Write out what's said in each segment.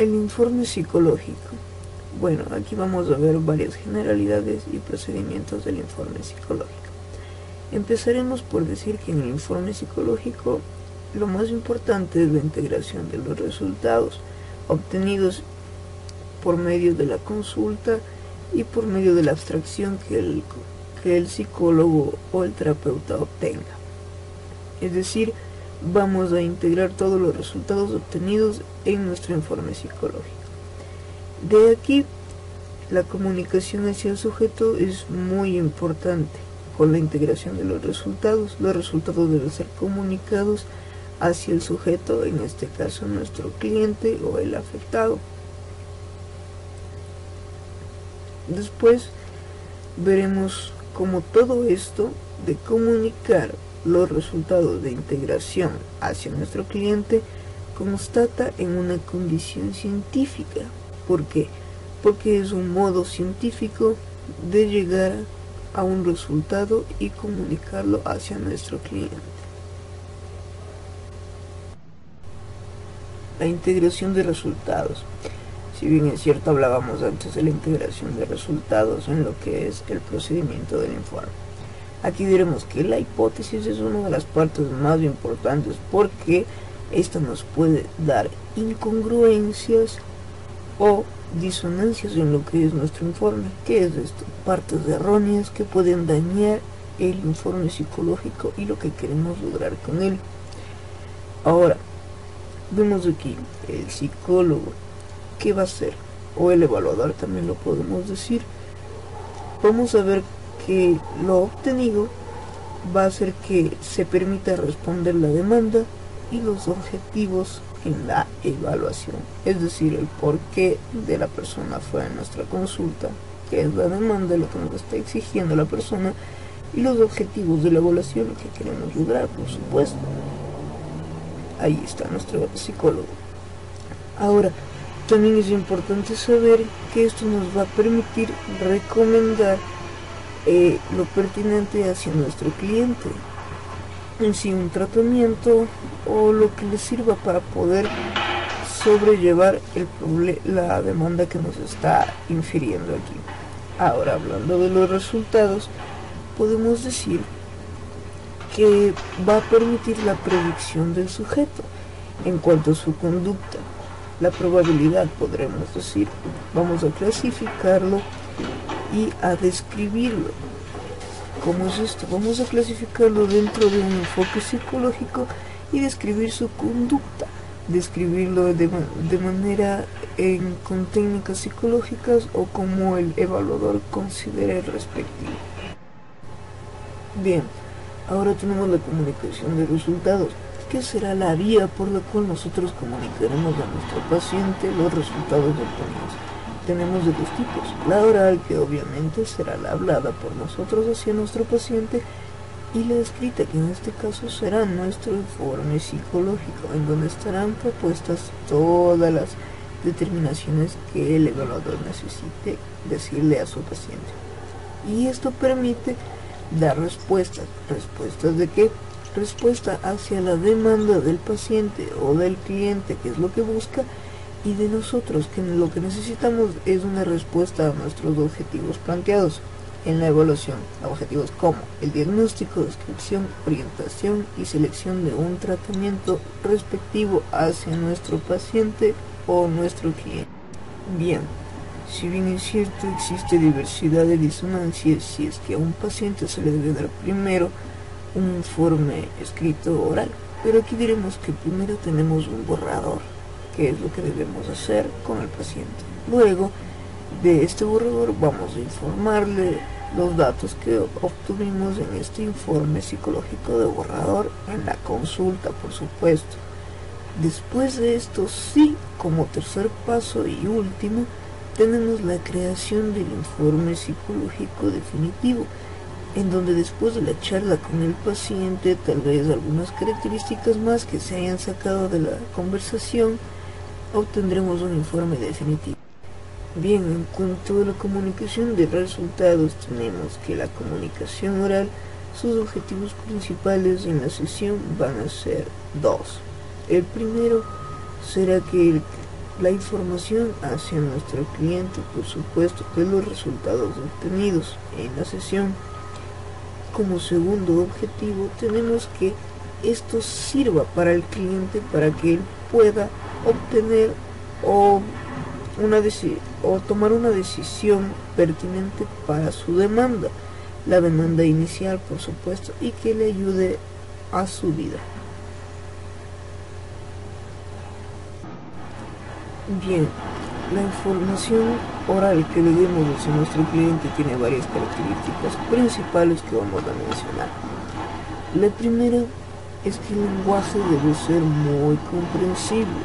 El informe psicológico. Bueno, aquí vamos a ver varias generalidades y procedimientos del informe psicológico. Empezaremos por decir que en el informe psicológico lo más importante es la integración de los resultados obtenidos por medio de la consulta y por medio de la abstracción que el psicólogo o el terapeuta obtenga. Es decir, vamos a integrar todos los resultados obtenidos en nuestro informe psicológico. De aquí, la comunicación hacia el sujeto es muy importante. Con la integración de los resultados deben ser comunicados hacia el sujeto, en este caso nuestro cliente o el afectado. Después veremos cómo todo esto de comunicar los resultados de integración hacia nuestro cliente constata en una condición científica. ¿Por qué? Porque es un modo científico de llegar a un resultado y comunicarlo hacia nuestro cliente. La integración de resultados. Si bien es cierto, hablábamos antes de la integración de resultados en lo que es el procedimiento del informe. Aquí diremos que la hipótesis es una de las partes más importantes porque esta nos puede dar incongruencias o disonancias en lo que es nuestro informe. ¿Qué es esto? Partes erróneas que pueden dañar el informe psicológico y lo que queremos lograr con él. Ahora, vemos aquí el psicólogo. ¿Qué va a hacer? O el evaluador también lo podemos decir. Vamos a ver que lo obtenido va a hacer que se permita responder la demanda y los objetivos en la evaluación, es decir, el porqué de la persona fue a nuestra consulta, que es la demanda, lo que nos está exigiendo la persona, y los objetivos de la evaluación, lo que queremos lograr, por supuesto. Ahí está nuestro psicólogo. Ahora, también es importante saber que esto nos va a permitir recomendar lo pertinente hacia nuestro cliente, en sí un tratamiento o lo que le sirva para poder sobrellevar la demanda que nos está infiriendo aquí. Ahora, hablando de los resultados, podemos decir que va a permitir la predicción del sujeto en cuanto a su conducta. La probabilidad, podremos decir, vamos a clasificarlo y a describirlo. ¿Cómo es esto? Vamos a clasificarlo dentro de un enfoque psicológico y describir su conducta, describirlo de manera con técnicas psicológicas o como el evaluador considere respectivo. Bien, ahora tenemos la comunicación de resultados. ¿Qué será la vía por la cual nosotros comunicaremos a nuestro paciente los resultados obtenidos? Tenemos de dos tipos: la oral, que obviamente será la hablada por nosotros hacia nuestro paciente, y la escrita, que en este caso será nuestro informe psicológico, en donde estarán propuestas todas las determinaciones que el evaluador necesite decirle a su paciente. Y esto permite dar respuestas. ¿Respuestas de qué? Respuesta hacia la demanda del paciente o del cliente, que es lo que busca, y de nosotros, que lo que necesitamos es una respuesta a nuestros objetivos planteados en la evaluación. Objetivos como el diagnóstico, descripción, orientación y selección de un tratamiento respectivo hacia nuestro paciente o nuestro cliente. Bien, si bien es cierto, existe diversidad de disonancias si es que a un paciente se le debe dar primero un informe escrito oral, pero aquí diremos que primero tenemos un borrador, que es lo que debemos hacer con el paciente. Luego de este borrador vamos a informarle los datos que obtuvimos en este informe psicológico de borrador en la consulta, por supuesto. Después de esto, sí, como tercer paso y último, tenemos la creación del informe psicológico definitivo, en donde después de la charla con el paciente, tal vez algunas características más que se hayan sacado de la conversación, obtendremos un informe definitivo. Bien, en cuanto a la comunicación de resultados, tenemos que la comunicación oral, sus objetivos principales en la sesión van a ser dos. El primero será que la información hacia nuestro cliente, por supuesto, de los resultados obtenidos en la sesión. Como segundo objetivo, tenemos que esto sirva para el cliente, para que él pueda obtener o tomar una decisión pertinente para su demanda, la demanda inicial, por supuesto, y que le ayude a su vida. Bien, la información oral que le demos a nuestro cliente tiene varias características principales que vamos a mencionar. La primera es que el lenguaje debe ser muy comprensible.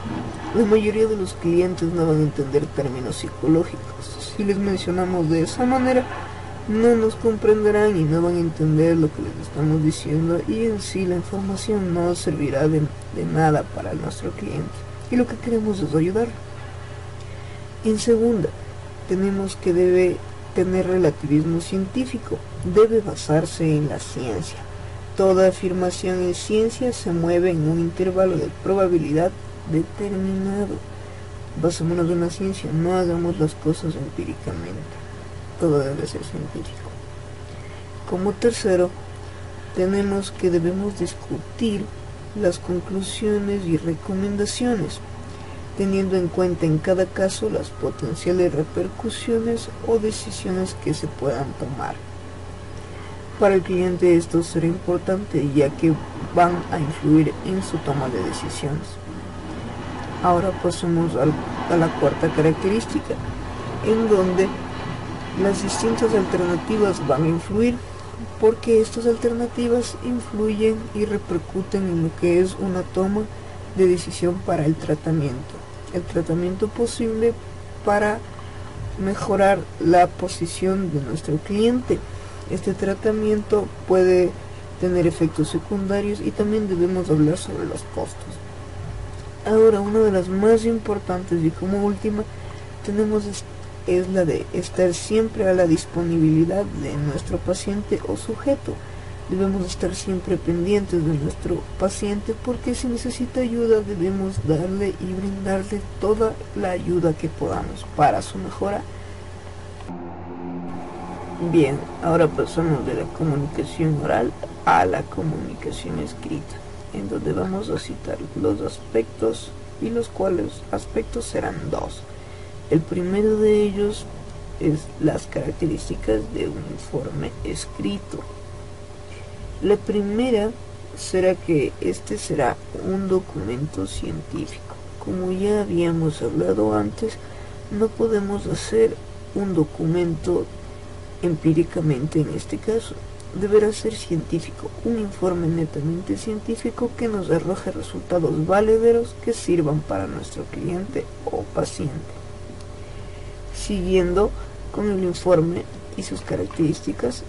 La mayoría de los clientes no van a entender términos psicológicos. Si les mencionamos de esa manera, no nos comprenderán y no van a entender lo que les estamos diciendo, y en sí la información no servirá de nada para nuestro cliente, y lo que queremos es ayudar. En segunda, tenemos que debe tener relativismo científico, debe basarse en la ciencia. Toda afirmación en ciencia se mueve en un intervalo de probabilidad determinado. Basémonos en la ciencia, no hagamos las cosas empíricamente, todo debe ser científico. Como tercero, tenemos que debemos discutir las conclusiones y recomendaciones, teniendo en cuenta en cada caso las potenciales repercusiones o decisiones que se puedan tomar. Para el cliente esto será importante, ya que van a influir en su toma de decisiones. Ahora pasemos a la cuarta característica, en donde las distintas alternativas van a influir, porque estas alternativas influyen y repercuten en lo que es una toma de decisión para el tratamiento posible para mejorar la posición de nuestro cliente. Este tratamiento puede tener efectos secundarios y también debemos hablar sobre los costos. Ahora, una de las más importantes y como última es la de estar siempre a la disponibilidad de nuestro paciente o sujeto. Debemos estar siempre pendientes de nuestro paciente, porque si necesita ayuda debemos darle y brindarle toda la ayuda que podamos para su mejora. Bien, ahora pasamos de la comunicación oral a la comunicación escrita, en donde vamos a citar los aspectos, y los cuales aspectos serán dos. El primero de ellos es las características de un informe escrito. La primera será que este será un documento científico. Como ya habíamos hablado antes, no podemos hacer un documento empíricamente en este caso. Deberá ser científico, un informe netamente científico que nos arroje resultados valederos que sirvan para nuestro cliente o paciente. Siguiendo con el informe y sus características,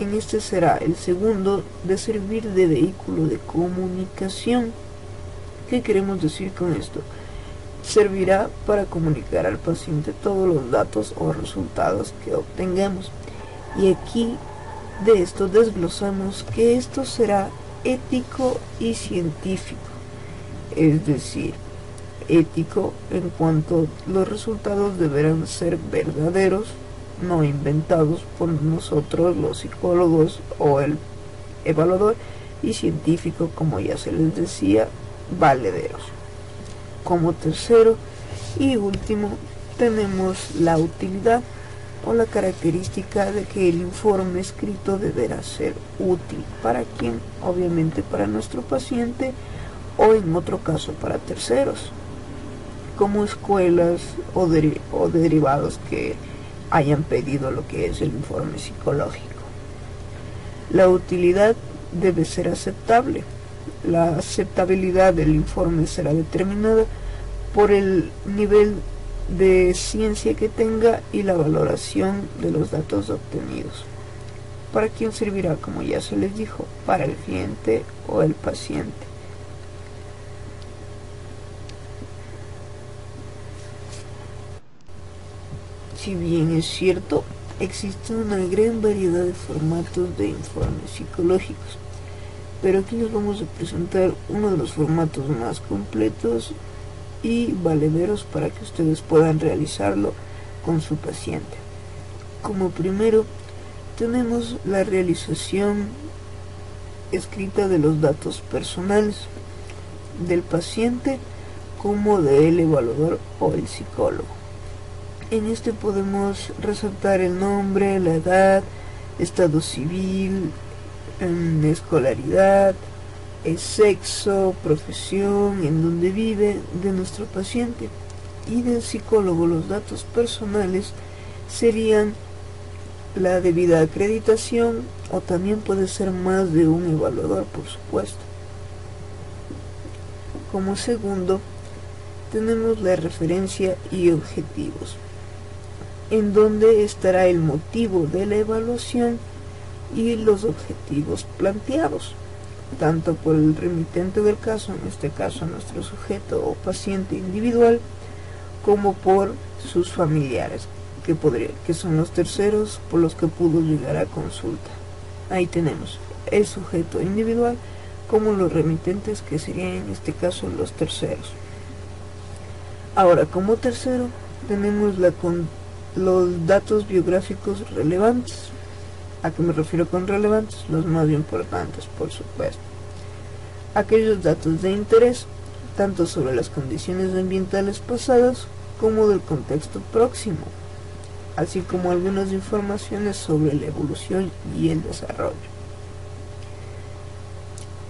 en este será el segundo de servir de vehículo de comunicación. ¿Qué queremos decir con esto? Servirá para comunicar al paciente todos los datos o resultados que obtengamos. Y aquí de esto desglosamos que esto será ético y científico, es decir, ético en cuanto los resultados deberán ser verdaderos, no inventados por nosotros los psicólogos o el evaluador, y científico, como ya se les decía, valederos. Como tercero y último tenemos la utilidad, o la característica de que el informe escrito deberá ser útil. ¿Para quién? Obviamente para nuestro paciente, o en otro caso para terceros, como escuelas o derivados que hayan pedido lo que es el informe psicológico. La utilidad debe ser aceptable. La aceptabilidad del informe será determinada por el nivel de ciencia que tenga y la valoración de los datos obtenidos. ¿Para quién servirá? Como ya se les dijo, para el cliente o el paciente. Si bien es cierto, existe una gran variedad de formatos de informes psicológicos, pero aquí les vamos a presentar uno de los formatos más completos y valederos para que ustedes puedan realizarlo con su paciente. Como primero, tenemos la realización escrita de los datos personales del paciente como del evaluador o el psicólogo. En este podemos resaltar el nombre, la edad, estado civil, escolaridad, el sexo, profesión, en donde vive de nuestro paciente. Y del psicólogo los datos personales serían la debida acreditación, o también puede ser más de un evaluador, por supuesto. Como segundo, tenemos la referencia y objetivos, en donde estará el motivo de la evaluación y los objetivos planteados, tanto por el remitente del caso, en este caso nuestro sujeto o paciente individual, como por sus familiares, que son los terceros por los que pudo llegar a consulta. Ahí tenemos el sujeto individual como los remitentes, que serían en este caso los terceros. Ahora, como tercero tenemos los datos biográficos relevantes. ¿A qué me refiero con relevantes? Los más importantes, por supuesto. Aquellos datos de interés, tanto sobre las condiciones ambientales pasadas como del contexto próximo, así como algunas informaciones sobre la evolución y el desarrollo.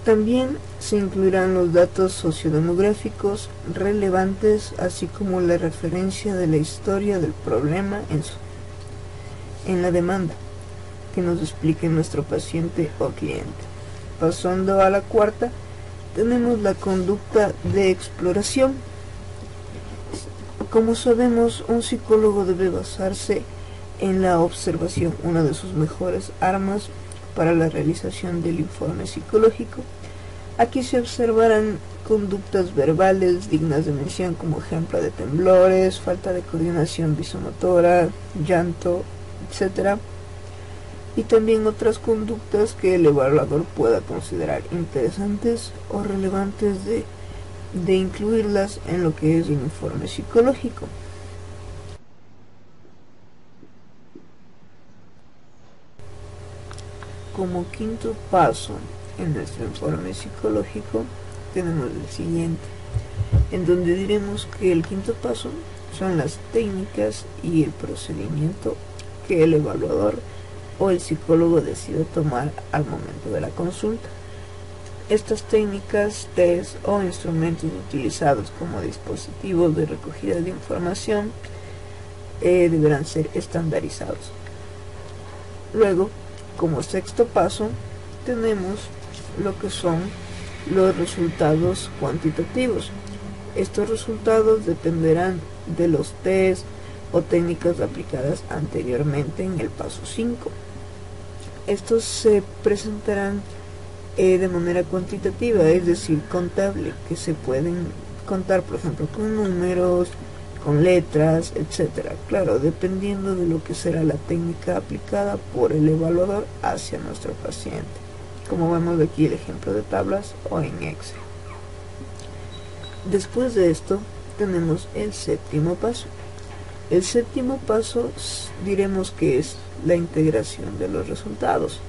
También se incluirán los datos sociodemográficos relevantes, así como la referencia de la historia del problema en la demanda que nos explique nuestro paciente o cliente. Pasando a la cuarta, tenemos la conducta de exploración. Como sabemos, un psicólogo debe basarse en la observación, una de sus mejores armas para la realización del informe psicológico. Aquí se observarán conductas verbales dignas de mención, como ejemplo de temblores, falta de coordinación visomotora, llanto, etc. Y también otras conductas que el evaluador pueda considerar interesantes o relevantes de incluirlas en lo que es el informe psicológico. Como quinto paso en nuestro informe psicológico tenemos el siguiente, en donde diremos que el quinto paso son las técnicas y el procedimiento que el evaluador o el psicólogo decide tomar al momento de la consulta. Estas técnicas, test o instrumentos utilizados como dispositivos de recogida de información deberán ser estandarizados. Luego, como sexto paso, tenemos lo que son los resultados cuantitativos. Estos resultados dependerán de los test o técnicas aplicadas anteriormente en el paso 5. Estos se presentarán de manera cuantitativa, es decir, contable, que se pueden contar, por ejemplo, con números, con letras, etcétera. Claro, dependiendo de lo que será la técnica aplicada por el evaluador hacia nuestro paciente, como vemos aquí el ejemplo de tablas o en Excel. Después de esto tenemos el séptimo paso. El séptimo paso diremos que es la integración de los resultados.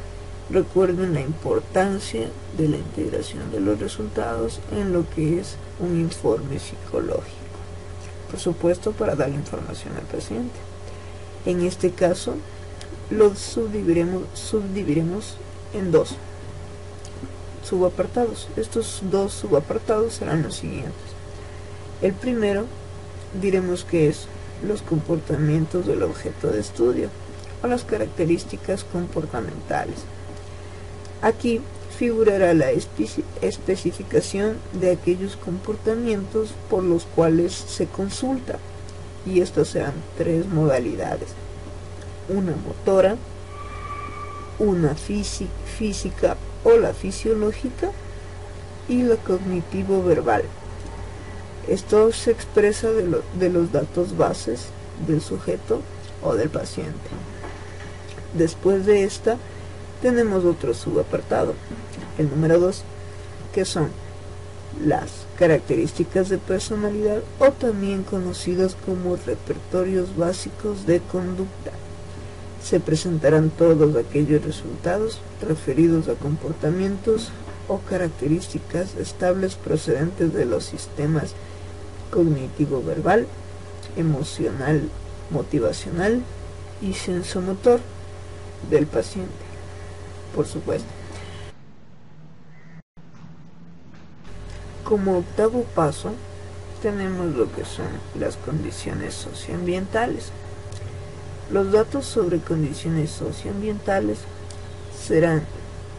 Recuerden la importancia de la integración de los resultados en lo que es un informe psicológico, por supuesto para dar información al paciente. En este caso lo subdividiremos en dos subapartados. Estos dos subapartados serán los siguientes. El primero diremos que es los comportamientos del objeto de estudio o las características comportamentales. Aquí figurará la especificación de aquellos comportamientos por los cuales se consulta, y estas serán tres modalidades: una motora, una física o la fisiológica, y la cognitivo-verbal. Esto se expresa de los datos bases del sujeto o del paciente. Después de esta tenemos otro subapartado, el número 2, que son las características de personalidad o también conocidos como repertorios básicos de conducta. Se presentarán todos aquellos resultados referidos a comportamientos o características estables procedentes de los sistemas cognitivo-verbal, emocional, motivacional y sensomotor del paciente, por supuesto. Como octavo paso, tenemos lo que son las condiciones socioambientales. Los datos sobre condiciones socioambientales serán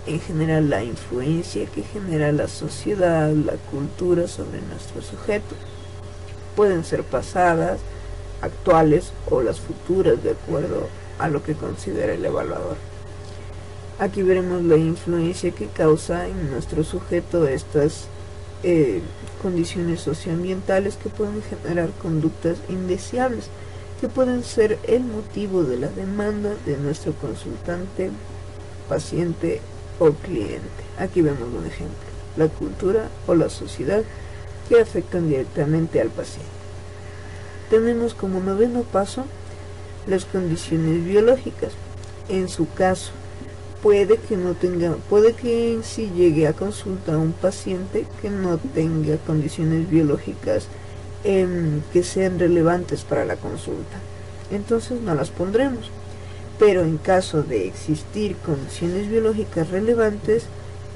en general la influencia que genera la sociedad, la cultura sobre nuestro sujeto. Pueden ser pasadas, actuales o las futuras de acuerdo a lo que considera el evaluador. Aquí veremos la influencia que causa en nuestro sujeto estas condiciones socioambientales que pueden generar conductas indeseables, que pueden ser el motivo de la demanda de nuestro consultante, paciente o cliente. Aquí vemos un ejemplo: la cultura o la sociedad que afectan directamente al paciente. Tenemos como noveno paso las condiciones biológicas. En su caso, puede que si llegue a consulta a un paciente que no tenga condiciones biológicas que sean relevantes para la consulta, entonces no las pondremos. Pero en caso de existir condiciones biológicas relevantes,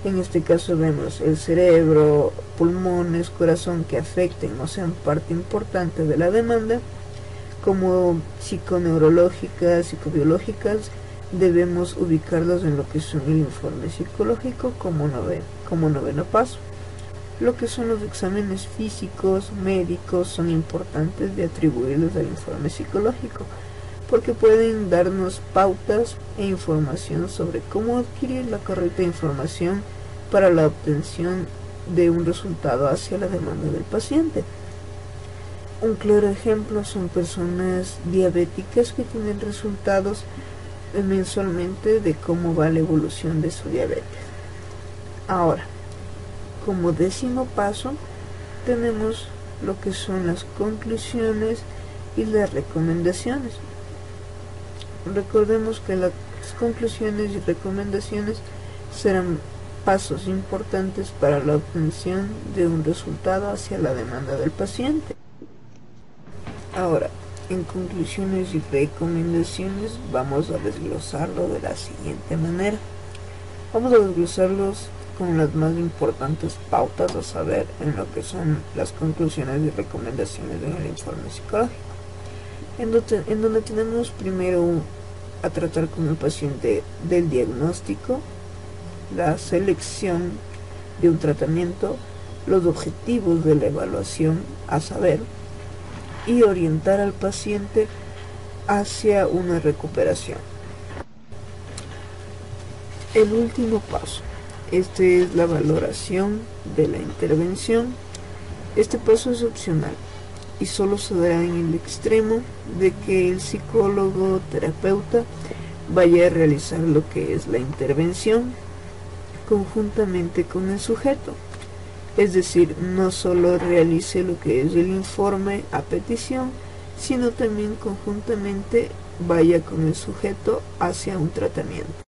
en este caso vemos el cerebro, pulmones, corazón que afecten o sean parte importante de la demanda, como psiconeurológicas, psicobiológicas, debemos ubicarlas en lo que son el informe psicológico como noveno paso. Lo que son los exámenes físicos, médicos, son importantes de atribuirlos al informe psicológico, porque pueden darnos pautas e información sobre cómo adquirir la correcta información para la obtención de un resultado hacia la demanda del paciente. Un claro ejemplo son personas diabéticas que tienen resultados mensualmente de cómo va la evolución de su diabetes. Ahora, como décimo paso, tenemos lo que son las conclusiones y las recomendaciones. Recordemos que las conclusiones y recomendaciones serán pasos importantes para la obtención de un resultado hacia la demanda del paciente. Ahora, en conclusiones y recomendaciones vamos a desglosarlo de la siguiente manera. Vamos a desglosarlos con las más importantes pautas a saber en lo que son las conclusiones y recomendaciones en el informe psicológico, en donde tenemos primero a tratar con el paciente del diagnóstico, la selección de un tratamiento, los objetivos de la evaluación a saber, y orientar al paciente hacia una recuperación. El último paso, este es la valoración de la intervención. Este paso es opcional y solo se dará en el extremo de que el psicólogo terapeuta vaya a realizar lo que es la intervención conjuntamente con el sujeto. Es decir, no solo realice lo que es el informe a petición, sino también conjuntamente vaya con el sujeto hacia un tratamiento.